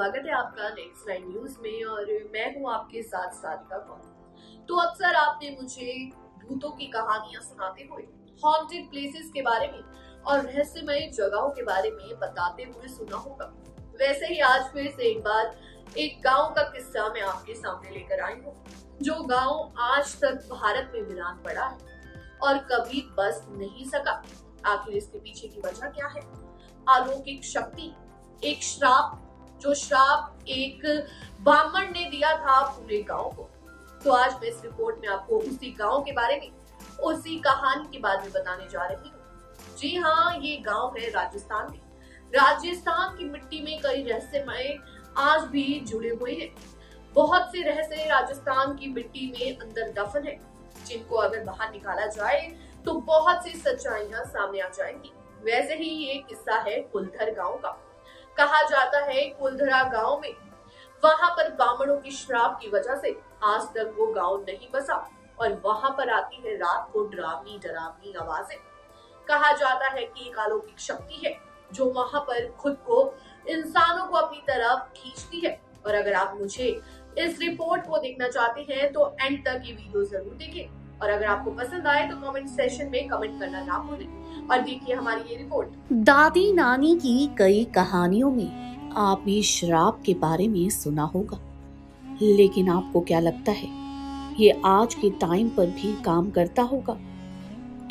स्वागत है आपका नेक्स्ट 9 न्यूज में और मैं हूं आपके साथ सारिका कौर। तो अक्सर आपने मुझे भूतों की कहानियां सुनाते हुए हॉन्टेड प्लेसेस के बारे में और रहस्यमय जगहों के बारे में बताते हुए सुना होगा। वैसे ही आज फिर से एक बार एक गांव का किस्सा मैं आपके सामने लेकर आई हूँ, जो गांव आज तक भारत में वीरान पड़ा है और कभी बस नहीं सका। आखिर इसके पीछे की वजह क्या है? अलौकिक शक्ति, एक श्राप, जो श्राप एक ब्राह्मण ने दिया था पूरे गांव को। तो आज मैं इस रिपोर्ट में आपको उसी गांव के बारे में, उसी कहानी के बारे में बताने जा रही हूँ। जी हाँ, ये गांव है राजस्थान में। राजस्थान की मिट्टी में कई रहस्यमय आज भी जुड़े हुए हैं। बहुत से रहस्य राजस्थान की मिट्टी में अंदर दफन है, जिनको अगर बाहर निकाला जाए तो बहुत सी सच्चाइयां सामने आ जाएंगी। वैसे ही ये किस्सा है कुलधर गांव का। कहा जाता है कुलधरा गांव में वहां पर ब्राह्मणों की श्राप की वजह से आज तक वो गांव नहीं बसा और वहां पर आती है रात को डरावनी डरावनी आवाजें। कहा जाता है कि एक अलौकिक शक्ति है जो वहां पर खुद को इंसानों को अपनी तरफ खींचती है। और अगर आप मुझे इस रिपोर्ट को देखना चाहते हैं तो एंड तक ये वीडियो जरूर देखें और अगर आपको पसंद आए तो कमेंट सेक्शन में कमेंट करना ना भूलें और देखिए हमारी ये रिपोर्ट। दादी नानी की कई कहानियों में आपने श्राप के बारे में सुना होगा, लेकिन आपको क्या लगता है ये आज के टाइम पर भी काम करता होगा?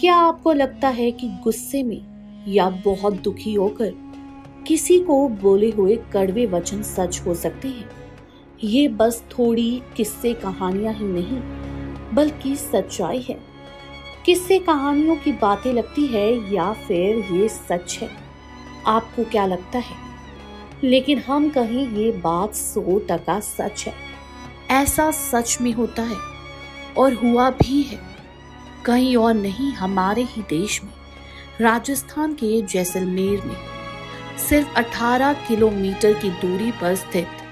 क्या आपको लगता है कि गुस्से में या बहुत दुखी होकर किसी को बोले हुए कड़वे वचन सच हो सकते हैं? ये बस थोड़ी किस्से कहानियां ही नहीं बल्कि सच्चाई है। किस्से कहानियों की बातें लगती है या फिर ये सच है? आपको क्या लगता है? लेकिन हम कहें ये बात 100% सच है। ऐसा सच में होता है और हुआ भी है। कहीं और नहीं, हमारे ही देश में राजस्थान के जैसलमेर में सिर्फ 18 किलोमीटर की दूरी पर स्थित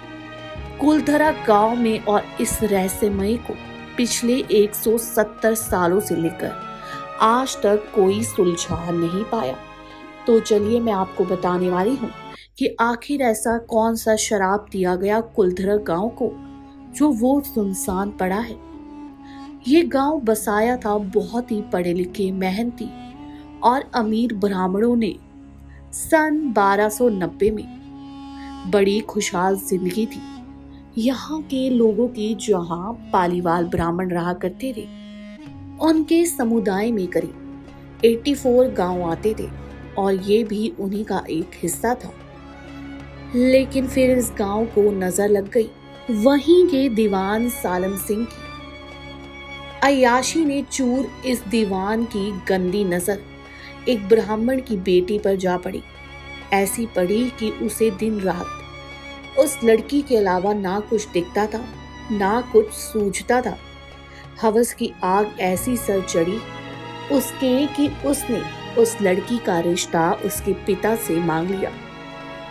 कुलधरा गांव में और इस रहस्यमय को पिछले 170 सालों से लेकर आज तक कोई सुलझा नहीं पाया। तो चलिए मैं आपको बताने वाली हूँ कि आखिर ऐसा कौन सा शराप दिया गया कुलधरा गांव को जो वो सुनसान पड़ा है। ये गांव बसाया था बहुत ही पढ़े लिखे, मेहनती और अमीर ब्राह्मणों ने सन 1290 में। बड़ी खुशहाल जिंदगी थी यहाँ के लोगों की। जहाँ पालीवाल ब्राह्मण रहा करते थे, उनके समुदाय में करीब 84 गांव आते थे और ये भी उन्हीं का एक हिस्सा था। लेकिन फिर इस गांव को नजर लग गई वहीं के दीवान सालम सिंह की। अय्याशी ने चूर इस दीवान की गंदी नजर एक ब्राह्मण की बेटी पर जा पड़ी। ऐसी पड़ी कि उसे दिन रात उस लड़की के अलावा ना कुछ दिखता था, ना कुछ सूझता था। हवस की आग ऐसी सर चढ़ी उसके कि उसने उस लड़की का रिश्ता उसके पिता से मांग लिया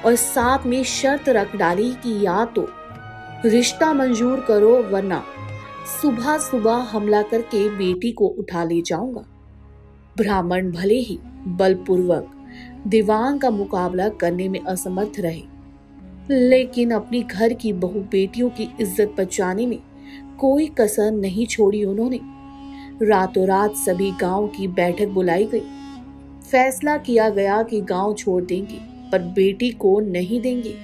और साथ में शर्त रख डाली कि या तो रिश्ता मंजूर करो वरना सुबह सुबह हमला करके बेटी को उठा ले जाऊंगा। ब्राह्मण भले ही बलपूर्वक दीवान का मुकाबला करने में असमर्थ रहे, लेकिन अपनी घर की बहु बेटियों की इज्जत बचाने में कोई कसर नहीं छोड़ी उन्होंने। रातों रात सभी गांव की बैठक बुलाई गई। फैसला किया गया कि गांव छोड़ देंगे पर बेटी को नहीं देंगे।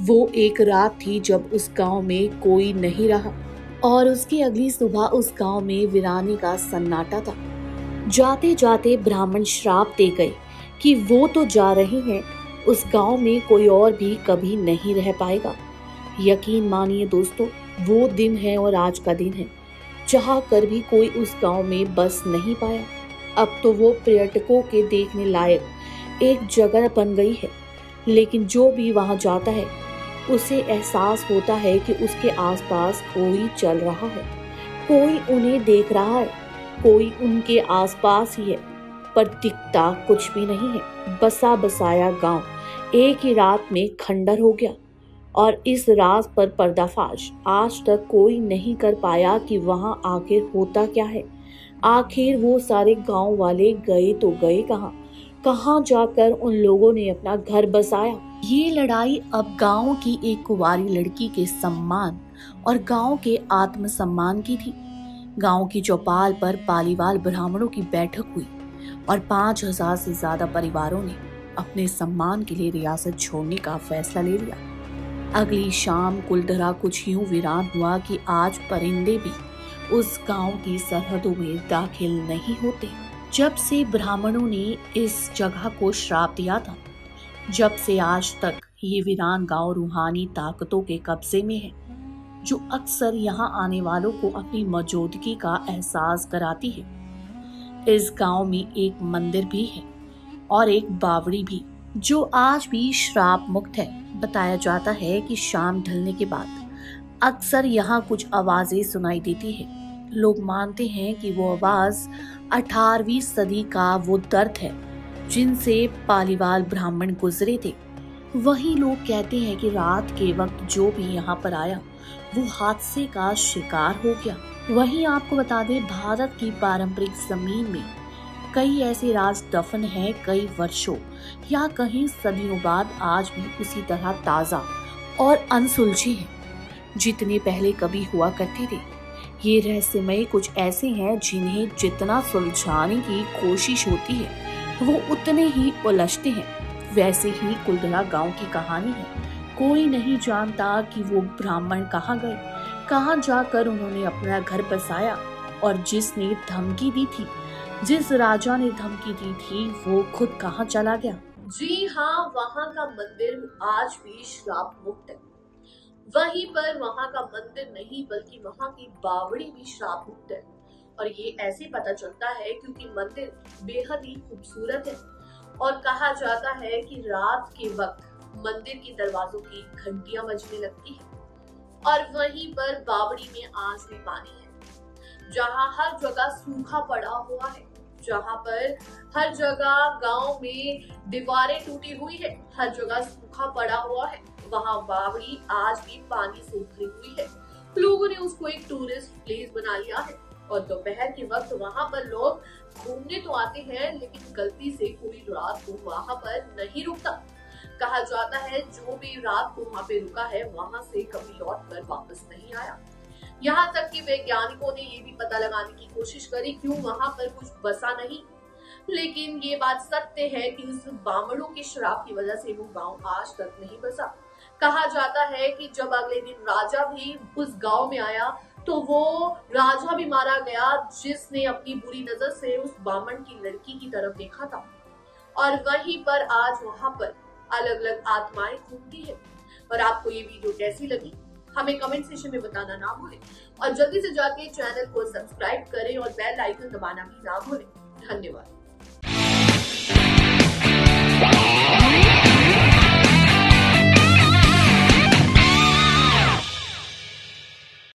वो एक रात थी जब उस गांव में कोई नहीं रहा और उसकी अगली सुबह उस गांव में वीरानी का सन्नाटा था। जाते जाते ब्राह्मण श्राप दे गए कि वो तो जा रहे हैं, उस गांव में कोई और भी कभी नहीं रह पाएगा। यकीन मानिए दोस्तों, वो दिन है और आज का दिन है चाह कर भी कोई उस गांव में बस नहीं पाया। अब तो वो पर्यटकों के देखने लायक एक जगह बन गई है, लेकिन जो भी वहां जाता है उसे एहसास होता है कि उसके आसपास कोई चल रहा है, कोई उन्हें देख रहा है, कोई उनके आसपास ही है, पर दिखता कुछ भी नहीं है। बसा बसाया गांव एक ही रात में खंडर हो गया और इस राज पर पर्दाफाश आज तक कोई नहीं कर पाया कि वहां आखिर होता क्या है। आखिर वो सारे गांव वाले गए तो गए कहाँ जाकर उन लोगों ने अपना घर बसाया ये लड़ाई अब गांव की एक कुंवारी लड़की के सम्मान और गांव के आत्मसम्मान की थी। गांव की चौपाल पर पालीवाल ब्राह्मणों की बैठक हुई और 5000 से ज्यादा परिवारों ने अपने सम्मान के लिए रियासत छोड़ने का फैसला ले लिया। अगली शाम कुलधरा कुछ यूं वीरान हुआ कि आज परिंदे भी उस गांव की सरहदों में दाखिल नहीं होते। जब से ब्राह्मणों ने इस जगह को श्राप दिया था, जब से आज तक ये वीरान गांव रूहानी ताकतों के कब्जे में है, जो अक्सर यहाँ आने वालों को अपनी मौजूदगी का एहसास कराती है। इस गांव में एक मंदिर भी है और एक बावड़ी भी, जो आज भी श्राप मुक्त है। बताया जाता है कि शाम ढलने के बाद अक्सर यहाँ कुछ आवाजें सुनाई देती है। लोग मानते हैं कि वो आवाज 18वीं सदी का वो दर्द है जिनसे पालीवाल ब्राह्मण गुजरे थे। वही लोग कहते हैं कि रात के वक्त जो भी यहाँ पर आया वो हादसे का शिकार हो गया। वहीं आपको बता दें, भारत की पारंपरिक जमीन में कई ऐसे राज दफन हैं, कई वर्षों या कहीं सदियों बाद आज भी उसी तरह ताजा और अनसुलझे हैं जितने पहले कभी हुआ करते थे। ये रहस्यमय कुछ ऐसे हैं जिन्हें जितना सुलझाने की कोशिश होती है वो उतने ही उलझते हैं। वैसे ही कुलधरा गांव की कहानी है। कोई नहीं जानता कि वो ब्राह्मण कहाँ गए, कहाँ जाकर उन्होंने अपना घर बसाया, और जिसने धमकी दी थी, जिस राजा ने धमकी दी थी, वो खुद कहाँ चला गया। जी हाँ, वहाँ का मंदिर आज भी श्राप मुक्त है। वहीं पर वहाँ का मंदिर नहीं बल्कि वहाँ की बावड़ी भी श्राप मुक्त है। और ये ऐसे पता चलता है क्योंकि मंदिर बेहद ही खूबसूरत है और कहा जाता है कि रात के वक्त मंदिर के दरवाजों की घंटियां बजने लगती है। और वहीं पर बावड़ी में आज भी पानी है, जहाँ हर जगह सूखा पड़ा हुआ है, जहाँ पर हर जगह गांव में दीवारें टूटी हुई है, हर जगह सूखा पड़ा हुआ है, वहाँ बावड़ी आज भी पानी से भरी हुई है। लोगों ने उसको एक टूरिस्ट प्लेस बना लिया है और दोपहर के वक्त वहाँ पर लोग घूमने तो आते हैं, लेकिन गलती से कोई रात को वहाँ पर नहीं रुकता। कहा जाता है जो भी रात को वहाँ पे रुका है वहाँ से कभी लौट कर वापस नहीं आया। यहाँ तक कि वैज्ञानिकों ने ये भी पता लगाने की कोशिश करी क्यों वहाँ पर कुछ बसा नहीं, लेकिन ये बात सत्य है कि उस ब्राह्मणों के श्राप की वजह से वो गांव आज तक नहीं बसा। कहा जाता है कि जब अगले दिन राजा भी उस गांव में आया तो वो राजा भी मारा गया जिसने अपनी बुरी नजर से उस ब्राह्मण की लड़की की तरफ देखा था। और वहीं पर आज वहां पर अलग अलग आत्माएं घूमती है। और आपको ये वीडियो कैसी लगी हमें कमेंट सेक्शन में बताना ना भूलें और जल्दी से जाके चैनल को सब्सक्राइब करें और बेल आइकन दबाना भी ना भूलें। धन्यवाद।